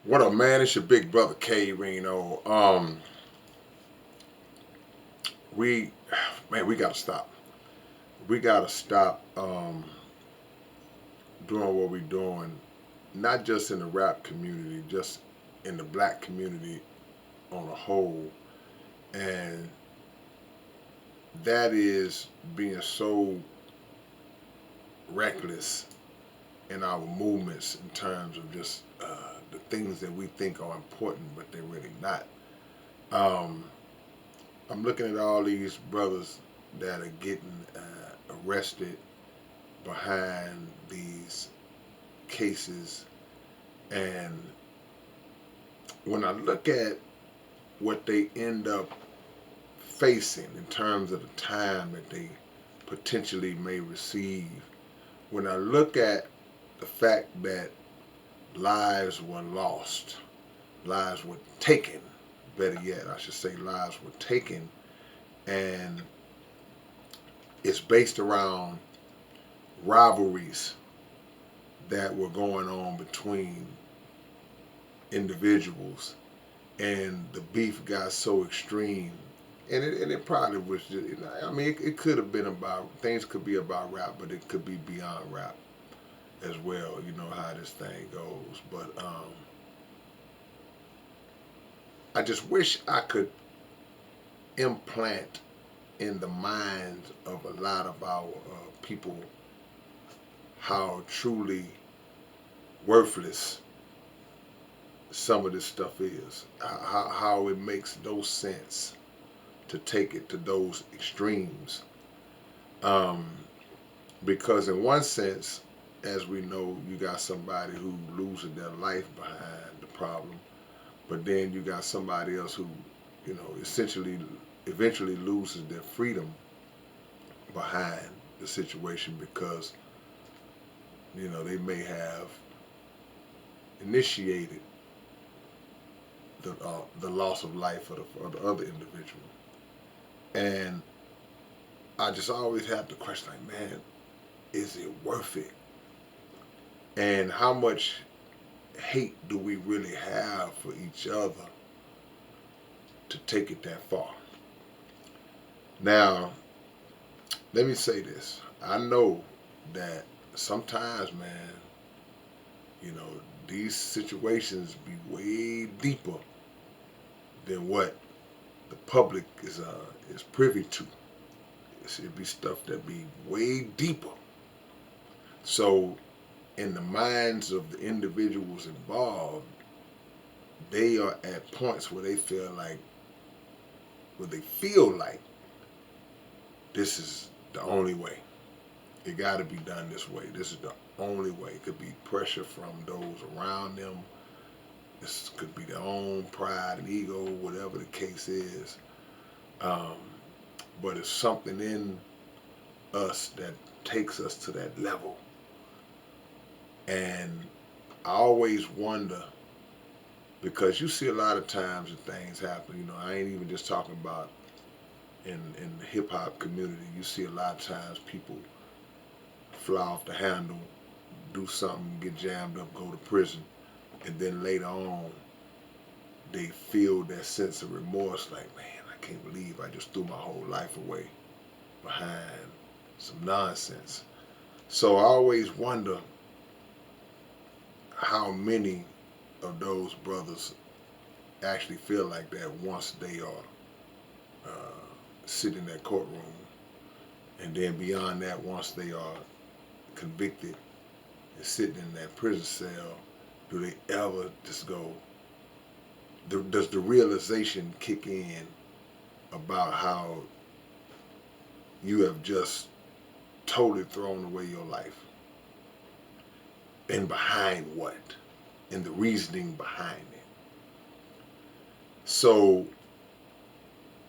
What up, man? It's your big brother K-Rino. We, man, we gotta stop. We gotta stop doing what we're doing, not just in the rap community, just in the black community on a whole, and that is being so reckless in our movements in terms of just the things that we think are important, but they're really not. Um, I'm looking at all these brothers that are getting arrested behind these cases, and when I look at what they end up facing in terms of the time that they potentially may receive, when I look at the fact that lives were lost, lives were taken, better yet, I should say lives were taken, and it's based around rivalries that were going on between individuals, and the beef got so extreme. And it probably was just, I mean, it could have been about, things could be about rap, but it could be beyond rap as well. You know how this thing goes. But I just wish I could implant in the minds of a lot of our people how truly worthless some of this stuff is, how it makes no sense to take it to those extremes. Um, because in one sense, as we know, you got somebody who loses their life behind the problem, but then you got somebody else who, essentially, eventually loses their freedom behind the situation because, they may have initiated the loss of life of the other individual. And I just always have to question, like, man, is it worth it? And how much hate do we really have for each other to take it that far? Now, let me say this. I know that sometimes, man, you know, these situations be way deeper than what the public is privy to. It'd be stuff that be way deeper. So, in the minds of the individuals involved, they are at points where they feel like this is the only way. It got to be done this way. This is the only way. It could be pressure from those around them. This could be their own pride and ego, whatever the case is. Um, but it's something in us that takes us to that level. And I always wonder, because you see a lot of times that things happen. I ain't even just talking about in the hip hop community. You see a lot of times people fly off the handle, do something, get jammed up, go to prison, and then later on they feel that sense of remorse, like, man, I can't believe I just threw my whole life away behind some nonsense. So I always wonder how many of those brothers actually feel like that once they are sit in that courtroom, and then beyond that, once they are convicted and sitting in that prison cell, do they ever just go? Does the realization kick in about how you have just totally thrown away your life, and behind what, and the reasoning behind it? So,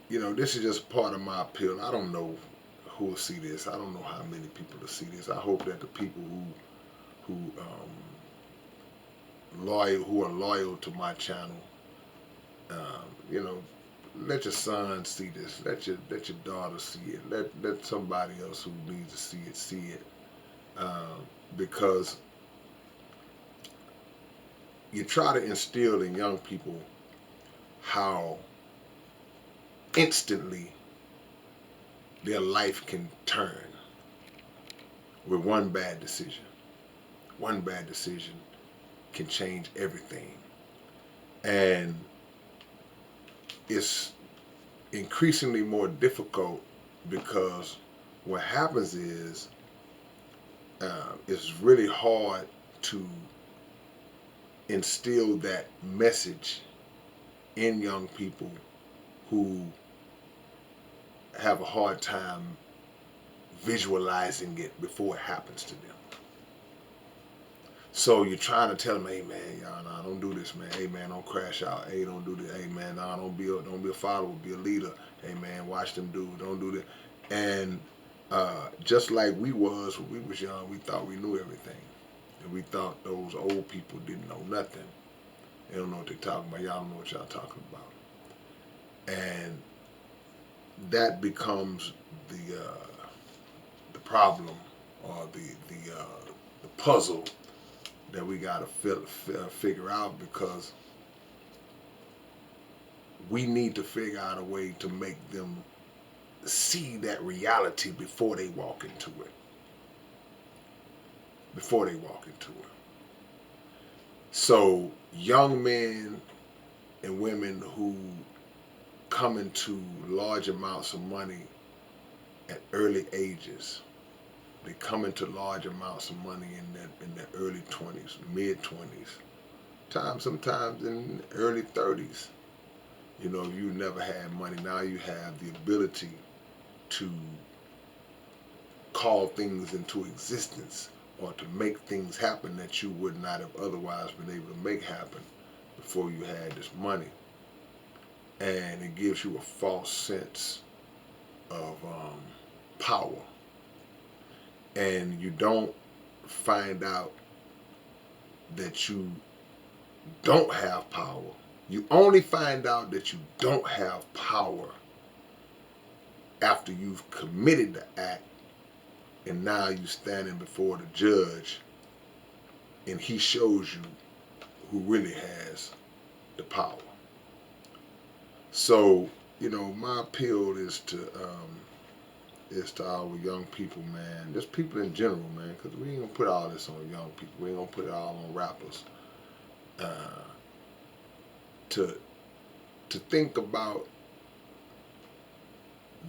this is just part of my appeal. I don't know who will see this. I don't know how many people will see this. I hope that the people who are loyal to my channel, you know, let your son see this. Let your daughter see it. Let somebody else who needs to see it. Because you try to instill in young people how instantly their life can turn with one bad decision. One bad decision can change everything. And it's increasingly more difficult because what happens is it's really hard to instill that message in young people who have a hard time visualizing it before it happens to them. So you're trying to tell them, hey man, y'all, nah, don't do this, man. Hey man, don't crash out. Hey, don't do this. Hey man, nah, don't be a follower, be a leader. Hey man, watch them do. Don't do that. And just like we was when we was young, we thought we knew everything, and we thought those old people didn't know nothing. They don't know what they're talking about. Y'all don't know what y'all talking about. And that becomes the problem or the puzzle that we got to figure out, because we need to figure out a way to make them see that reality before they walk into it. Before they walk into it. So young men and women who come into large amounts of money at early ages, they come into large amounts of money in their early 20s, mid 20s, sometimes in early 30s. You know, you never had money. Now you have the ability to call things into existence or to make things happen that you would not have otherwise been able to make happen before you had this money. And it gives you a false sense of power. And you don't find out that you don't have power. You only find out that you don't have power after you've committed the act, and now you're standing before the judge and he shows you who really has the power. So, you know, my appeal is to our young people, man, just people in general, man, because we ain't gonna put all this on young people. We ain't gonna put it all on rappers. Uh, to think about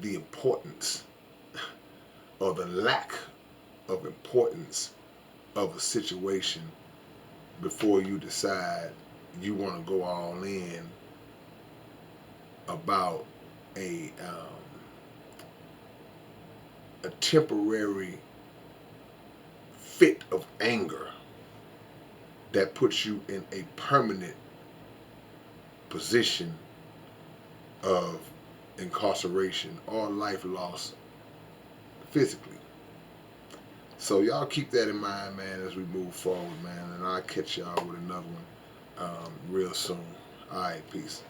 the importance or the lack of importance of a situation before you decide you want to go all in about a temporary fit of anger that puts you in a permanent position of incarceration or life loss physically. So y'all keep that in mind, man, as we move forward, man. And I'll catch y'all with another one real soon. All right, peace.